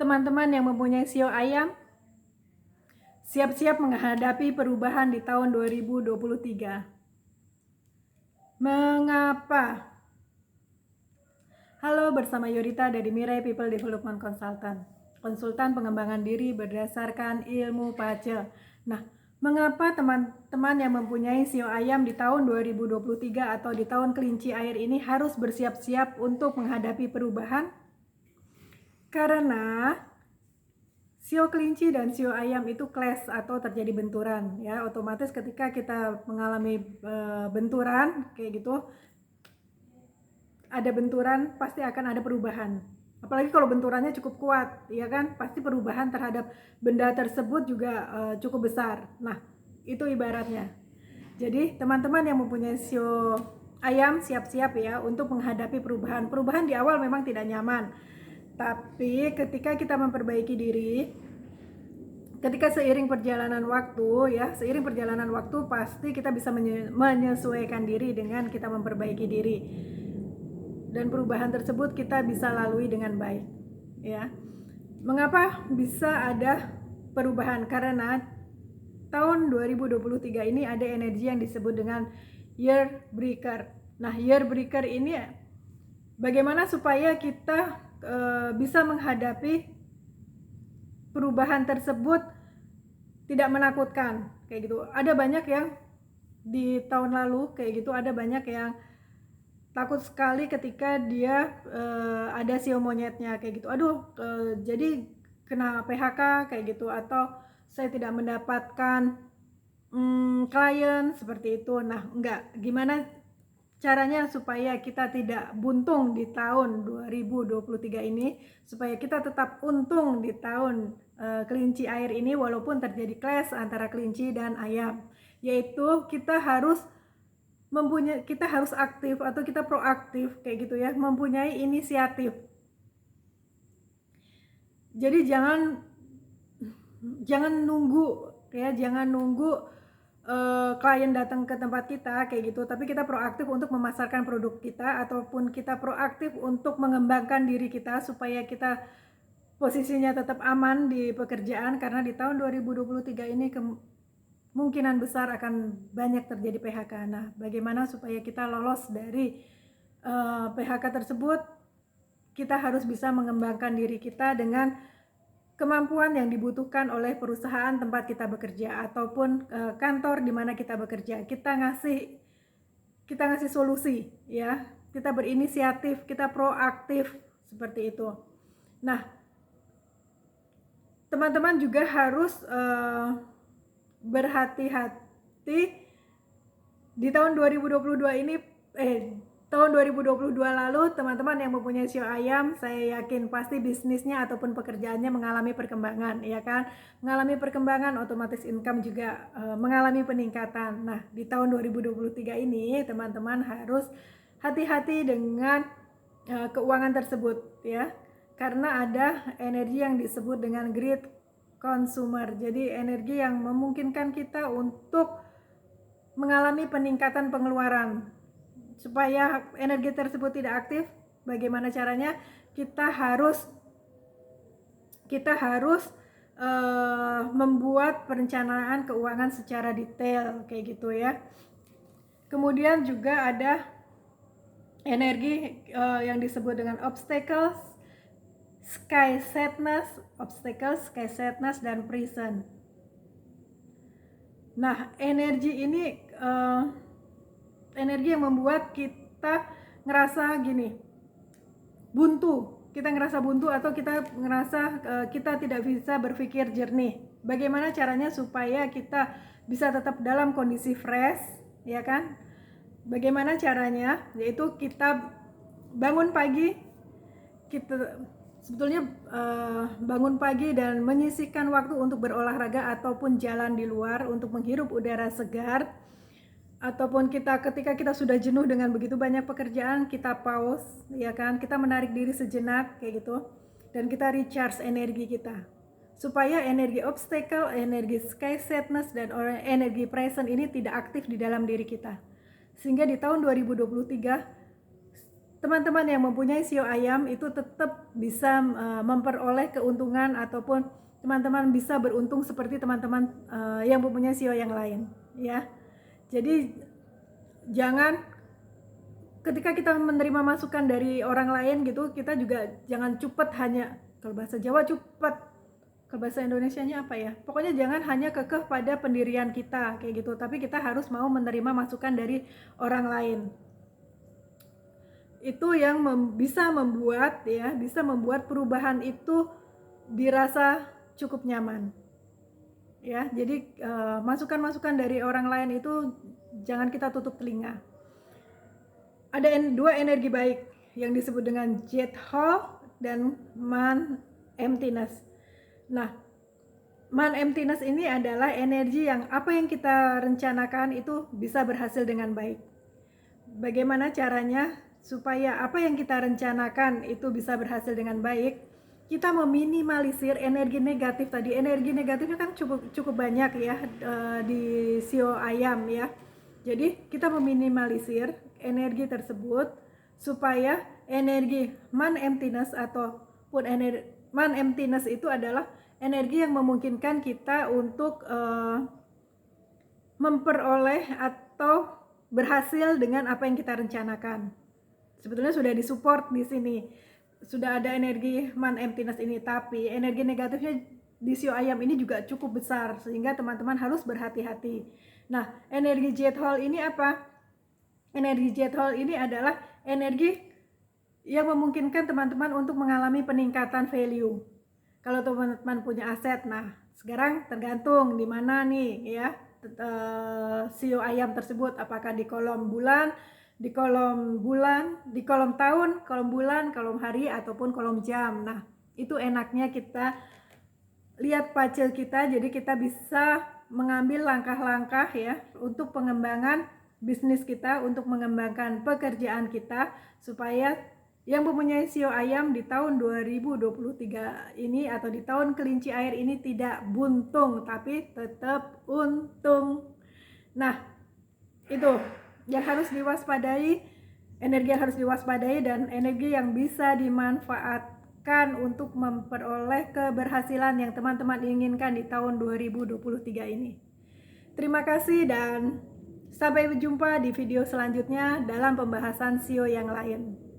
Teman-teman yang mempunyai sio ayam, siap-siap menghadapi perubahan di tahun 2023. Mengapa? Halo, bersama Yurita dari Mirai People Development Consultant, konsultan pengembangan diri berdasarkan ilmu PACE. Nah, mengapa teman-teman yang mempunyai sio ayam di tahun 2023 atau di tahun kelinci air ini harus bersiap-siap untuk menghadapi perubahan? Karena sio kelinci dan sio ayam itu clash atau terjadi benturan, ya. Otomatis ketika kita mengalami benturan kayak gitu, ada benturan pasti akan ada perubahan. Apalagi kalau benturannya cukup kuat, ya kan, pasti perubahan terhadap benda tersebut juga cukup besar. Nah, itu ibaratnya. Jadi teman-teman yang mempunyai sio ayam, siap-siap ya untuk menghadapi perubahan. Perubahan di awal memang tidak nyaman, tapi ketika kita memperbaiki diri, ketika seiring perjalanan waktu pasti kita bisa menyesuaikan diri dengan kita memperbaiki diri, dan perubahan tersebut kita bisa lalui dengan baik, ya. Mengapa bisa ada perubahan? Karena tahun 2023 ini ada energi yang disebut dengan year breaker. Nah, year breaker ini bagaimana supaya kita bisa menghadapi perubahan tersebut tidak menakutkan kayak gitu. Ada banyak yang di tahun lalu kayak gitu, ada banyak yang takut sekali ketika dia ada sio monyetnya kayak gitu. Aduh, jadi kena PHK kayak gitu, atau saya tidak mendapatkan klien seperti itu. Nah, enggak, gimana caranya supaya kita tidak buntung di tahun 2023 ini, supaya kita tetap untung di tahun kelinci air ini walaupun terjadi clash antara kelinci dan ayam, yaitu kita harus aktif atau kita proaktif kayak gitu ya, mempunyai inisiatif. Jadi jangan nunggu ya, jangan nunggu klien datang ke tempat kita kayak gitu, tapi kita proaktif untuk memasarkan produk kita, ataupun kita proaktif untuk mengembangkan diri kita supaya kita posisinya tetap aman di pekerjaan. Karena di tahun 2023 ini kemungkinan besar akan banyak terjadi PHK. Nah, bagaimana supaya kita lolos dari PHK tersebut? Kita harus bisa mengembangkan diri kita dengan kemampuan yang dibutuhkan oleh perusahaan tempat kita bekerja ataupun kantor di mana kita bekerja. Kita ngasih solusi ya. Kita berinisiatif, kita proaktif seperti itu. Nah, teman-teman juga harus berhati-hati di tahun 2022 ini. Tahun 2022 lalu, teman-teman yang mempunyai sio ayam, saya yakin pasti bisnisnya ataupun pekerjaannya mengalami perkembangan, ya kan? Mengalami perkembangan, otomatis income juga mengalami peningkatan. Nah, di tahun 2023 ini, teman-teman harus hati-hati dengan keuangan tersebut, ya. Karena ada energi yang disebut dengan greed consumer. Jadi, energi yang memungkinkan kita untuk mengalami peningkatan pengeluaran. Supaya energi tersebut tidak aktif, bagaimana caranya? Kita harus membuat perencanaan keuangan secara detail kayak gitu ya. Kemudian juga ada energi yang disebut dengan obstacles, sky sadness, dan prison. Nah, energi ini energi yang membuat kita ngerasa gini, kita ngerasa buntu atau kita ngerasa kita tidak bisa berpikir jernih. Bagaimana caranya supaya kita bisa tetap dalam kondisi fresh, ya kan? Bagaimana caranya? Yaitu kita bangun pagi, kita sebetulnya bangun pagi dan menyisihkan waktu untuk berolahraga ataupun jalan di luar untuk menghirup udara segar. Ataupun ketika kita sudah jenuh dengan begitu banyak pekerjaan, kita pause, ya kan? Kita menarik diri sejenak kayak gitu, dan kita recharge energi kita supaya energi obstacle, energi sky sadness, dan energi present ini tidak aktif di dalam diri kita. Sehingga di tahun 2023 teman-teman yang mempunyai sio ayam itu tetap bisa memperoleh keuntungan, ataupun teman-teman bisa beruntung seperti teman-teman yang mempunyai sio yang lain, ya. Jadi jangan, ketika kita menerima masukan dari orang lain gitu, kita juga jangan cepet hanya, kalau bahasa Jawa cepet, kalau bahasa Indonesianya apa ya, pokoknya jangan hanya kekeh pada pendirian kita kayak gitu, tapi kita harus mau menerima masukan dari orang lain. Itu yang bisa membuat perubahan itu dirasa cukup nyaman, ya. Jadi masukan-masukan dari orang lain itu jangan kita tutup telinga. Ada dua energi baik yang disebut dengan jet hall dan man emptiness. Nah, man emptiness ini adalah energi yang apa yang kita rencanakan itu bisa berhasil dengan baik. Bagaimana caranya supaya apa yang kita rencanakan itu bisa berhasil dengan baik? Kita meminimalisir energi negatif tadi. Energi negatifnya kan cukup banyak ya di sio ayam ya. Jadi kita meminimalisir energi tersebut supaya energi man emptiness ataupun man emptiness itu adalah energi yang memungkinkan kita untuk memperoleh atau berhasil dengan apa yang kita rencanakan. Sebetulnya sudah disupport di sini, sudah ada energi man emptiness ini, tapi energi negatifnya di sio ayam ini juga cukup besar sehingga teman-teman harus berhati-hati. Nah, energi jet hall ini apa? Energi jet hall ini adalah energi yang memungkinkan teman-teman untuk mengalami peningkatan value. Kalau teman-teman punya aset, nah sekarang tergantung di mana nih ya sio ayam tersebut, apakah di kolom bulan, di kolom tahun, kolom bulan, kolom hari, ataupun kolom jam. Nah, itu enaknya kita lihat pacel kita, jadi kita bisa mengambil langkah-langkah ya untuk pengembangan bisnis kita, untuk mengembangkan pekerjaan kita, supaya yang mempunyai sio ayam di tahun 2023 ini atau di tahun kelinci air ini tidak buntung, tapi tetap untung. Nah, itu yang harus diwaspadai, energi yang harus diwaspadai, dan energi yang bisa dimanfaatkan untuk memperoleh keberhasilan yang teman-teman inginkan di tahun 2023 ini. Terima kasih dan sampai jumpa di video selanjutnya dalam pembahasan sio yang lain.